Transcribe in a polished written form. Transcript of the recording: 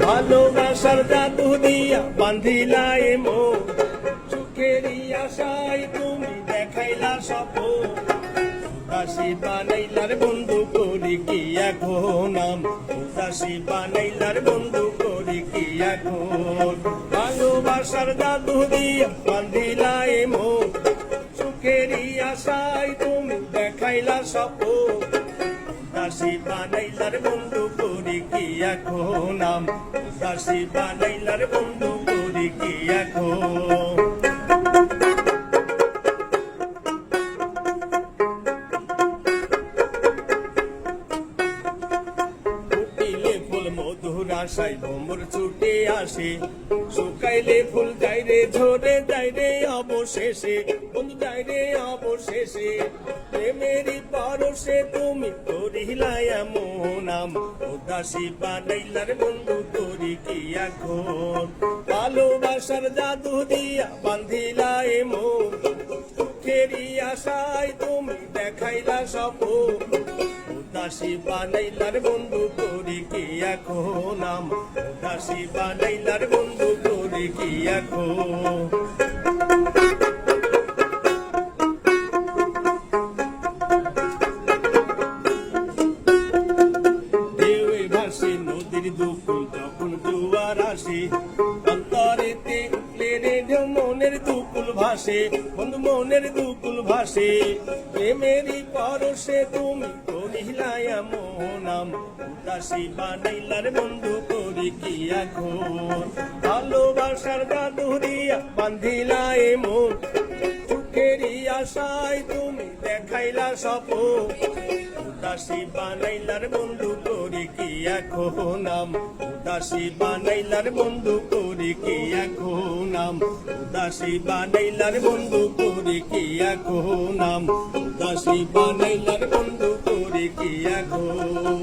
ভালোবাসার জাদু দিয়া বান্ধিলাই মন, সুখেরই আশায় তুমি দেখাইলা স্বপ্ন। উদাসী বানাইলার বন্ধু করি কি এখন নাম, উদাসী বানাইলার বন্ধু করি কি এখন। ভালোবাসার জাদু দিয়া বান্ধিলাই মন, সুখেরই আশায় তুমি দেখাইলা স্বপ্ন। উদাসী বানাইলার বন্ধু করি কি এখন নাম, উদাসী বানাইলার বন্ধু করি কি এখন। মধুর আশায় ভ্রমর ছুটে আসে, শুকাইলে ফুল যাইরে ঝরে যাইরে অবশেষে, বন্ধু যাইরে অবশেষে। প্রেমেরই পরশে তুমি করিলা এমন নাম, উদাসী বানাইলার বন্ধু করি কি এখন। ভালোবাসার জাদু দিয়া বান্ধিলা মন, সুখেরই আশায় তুমি দেখাইলা স্বপ্ন। উদাসী বানাইলার বন্ধু করি কি এখন নাম, উদাসী বানাইলার বন্ধু করি কি এখন। ঢেউয়ে ভাসে নদীর দুকুল যখন জোয়ার আসে, অন্তরেতে লেরে ঢেউ মনের দুকুল ভাসে, বন্ধু মনের দুকুল ভাসে। প্রেমেরই পরশে তুমি করিলা এমন নাম, উদাসী বানাইলার বন্ধু করি কি এখন। ভালোবাসার জাদু দিয়া বান্ধিলা মন, সুখেরই আশায় তুমি দেখাইলা স্বপ্ন। উদাসী বানাইলার বন্ধু করি কি এখন নাম, উদাসী বানাইলার বন্ধু করি কি এখন নাম, উদাসী বানাইলার বন্ধু করি কি এখন নাম, উদাসী বানাইলার বন্ধু করি কি এখন।